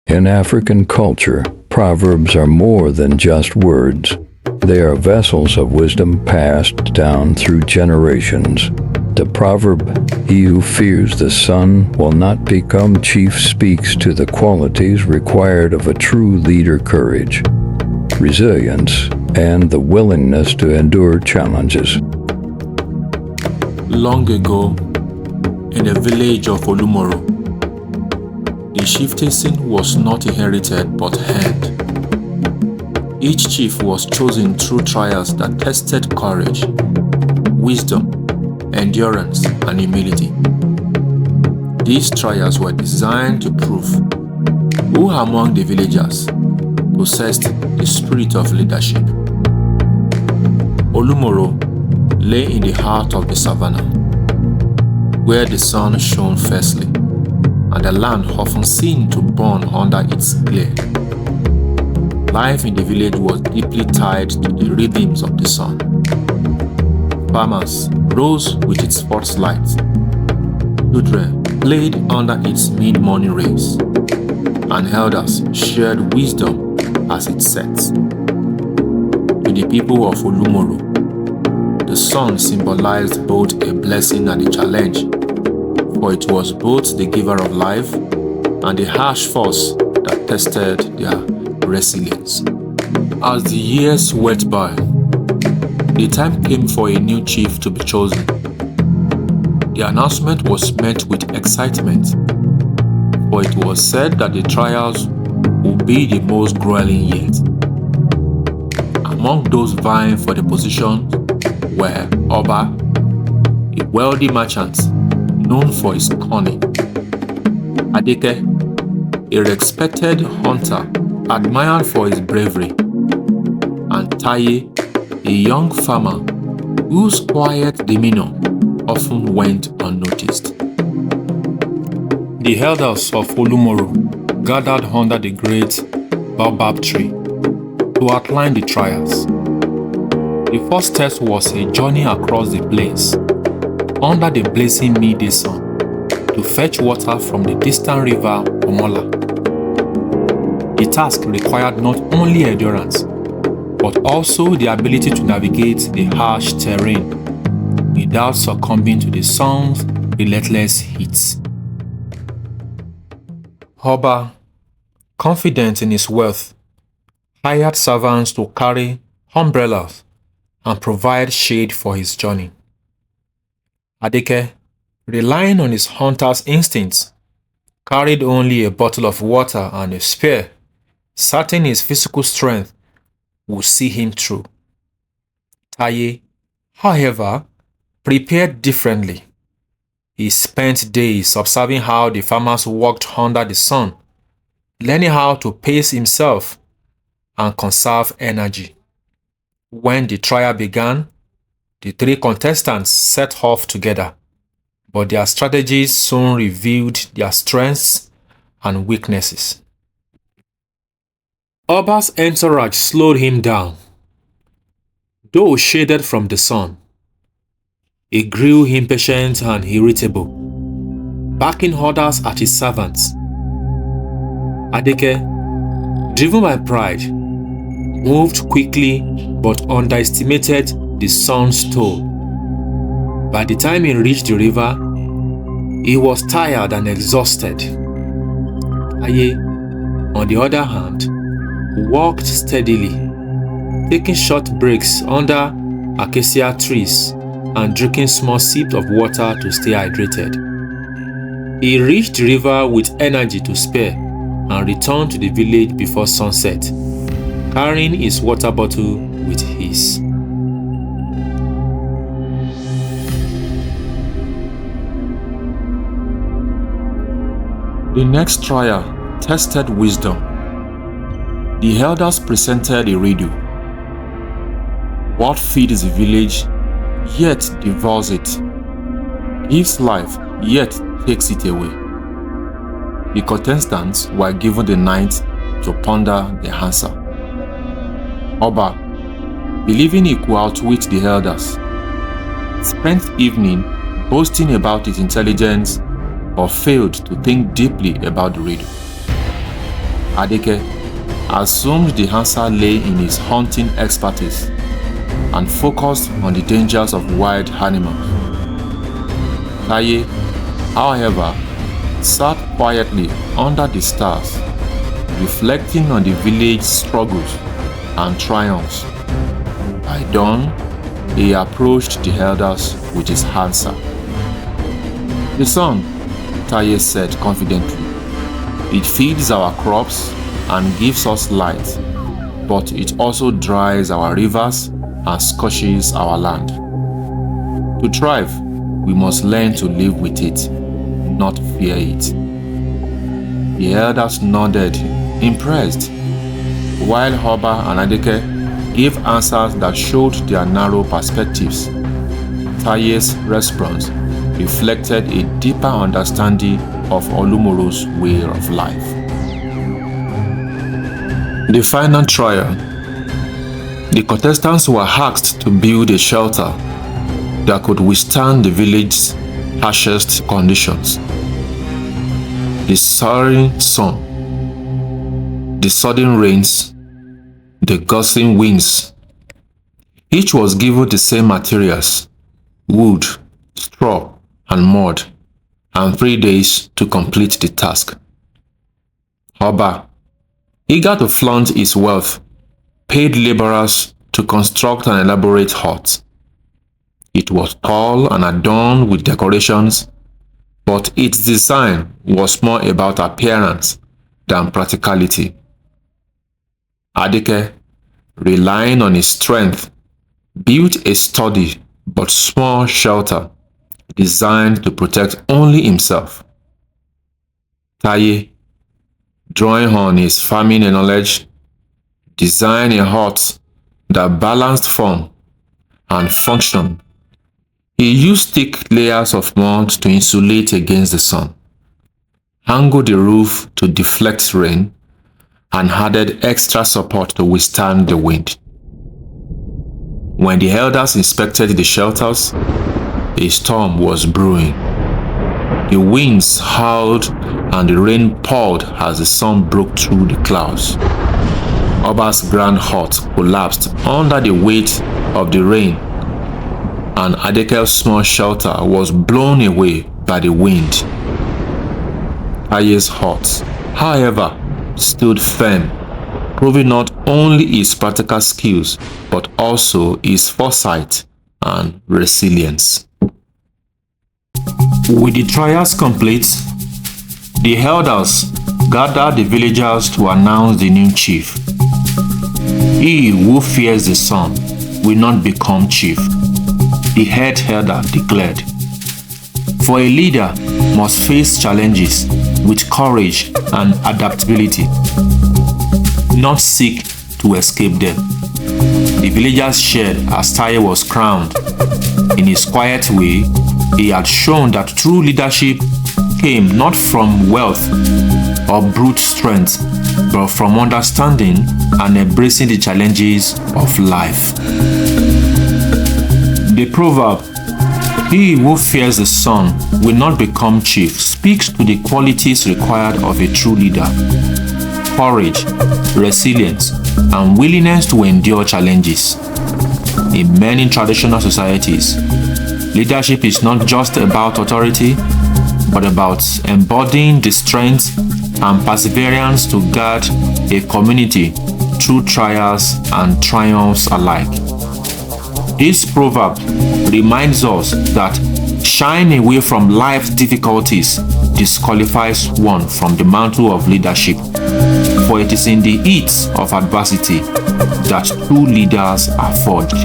In African culture, proverbs are more than just words. They are vessels of wisdom passed down through generations. The proverb, "He who fears the sun will not become chief," speaks to the qualities required of a true leader: courage, resilience, and the willingness to endure challenges. Long ago, in the village of Olumoro, the chieftaincy was not inherited but earned. Each chief was chosen through trials that tested courage, wisdom, endurance, and humility. These trials were designed to prove who among the villagers possessed the spirit of leadership. Olumoro lay in the heart of the savannah, where the sun shone fiercely, and the land often seemed to burn under its glare. Life in the village was deeply tied to the rhythms of the sun. Farmers rose with its first light. Children played under its mid-morning rays, and elders shared wisdom as it set. To the people of Olumoro, the sun symbolized both a blessing and a challenge, for it was both the giver of life and the harsh force that tested their resilience. As the years went by, the time came for a new chief to be chosen. The announcement was met with excitement, for it was said that the trials would be the most grueling yet. Among those vying for the position were Oba, a wealthy merchant known for his cunning; Adeke, a respected hunter admired for his bravery; and Taye, a young farmer whose quiet demeanor often went unnoticed. The elders of Olumoro gathered under the great baobab tree to outline the trials. The first test was a journey across the plains under the blazing midday sun to fetch water from the distant river Omola. The task required not only endurance, but also the ability to navigate the harsh terrain without succumbing to the sun's relentless heat. Oba, confident in his wealth, hired servants to carry umbrellas and provide shade for his journey. Adeke, relying on his hunter's instincts, carried only a bottle of water and a spear, certain his physical strength would see him through. Taye, however, prepared differently. He spent days observing how the farmers worked under the sun, learning how to pace himself and conserve energy. When the trial began, the three contestants set off together, but their strategies soon revealed their strengths and weaknesses. Oba's entourage slowed him down. Though shaded from the sun, he grew impatient and irritable, barking orders at his servants. Adeke, driven by pride, moved quickly but underestimated the sun's toll. By the time he reached the river, he was tired and exhausted. Taye, on the other hand, walked steadily, taking short breaks under acacia trees and drinking small sips of water to stay hydrated. He reached the river with energy to spare and returned to the village before sunset, carrying his water bottle with ease. The next trial tested wisdom. The elders presented a riddle. What feeds the village, yet devours it, gives life, yet takes it away? The contestants were given the night to ponder the answer. Oba, believing he could outwit the elders, spent the evening boasting about his intelligence, but failed to think deeply about the riddle. Adeke assumed the answer lay in his hunting expertise and focused on the dangers of wild animals. Taye, however, sat quietly under the stars, reflecting on the village's struggles and triumphs. By dawn, he approached the elders with his answer. "The sun," Taye said confidently, "it feeds our crops and gives us light, but it also dries our rivers and scorches our land. To thrive, we must learn to live with it, not fear it." The elders nodded, impressed, while Oba and Adeke gave answers that showed their narrow perspectives. Taye's response reflected a deeper understanding of Olumoro's way of life. The final trial. The contestants were asked to build a shelter that could withstand the village's harshest conditions. The soaring sun, the sudden rains, the gusting winds. Each was given the same materials: wood, straw, and mud, and 3 days to complete the task. Oba, eager to flaunt his wealth, paid laborers to construct an elaborate hut. It was tall and adorned with decorations, but its design was more about appearance than practicality. Adeke, relying on his strength, built a sturdy but small shelter designed to protect only himself. Taye, drawing on his farming knowledge, designed a hut that balanced form and function. He used thick layers of mud to insulate against the sun, angled the roof to deflect rain, and added extra support to withstand the wind. When the elders inspected the shelters, a storm was brewing. The winds howled and the rain poured as the sun broke through the clouds. Oba's grand hut collapsed under the weight of the rain, and Adeke's small shelter was blown away by the wind. Taye's hut, however, stood firm, proving not only his practical skills but also his foresight and resilience. With the trials complete, the elders gathered the villagers to announce the new chief. "He who fears the sun will not become chief," the head elder declared. "For a leader must face challenges with courage and adaptability, not seek to escape them." The villagers shared as Taye was crowned. In his quiet way, he had shown that true leadership came not from wealth or brute strength, but from understanding and embracing the challenges of life. The proverb, "He who fears the sun will not become chief," speaks to the qualities required of a true leader: courage, resilience, and willingness to endure challenges. In many traditional societies, leadership is not just about authority, but about embodying the strength and perseverance to guide a community through trials and triumphs alike. This proverb reminds us that shying away from life's difficulties disqualifies one from the mantle of leadership, for it is in the heat of adversity that true leaders are forged.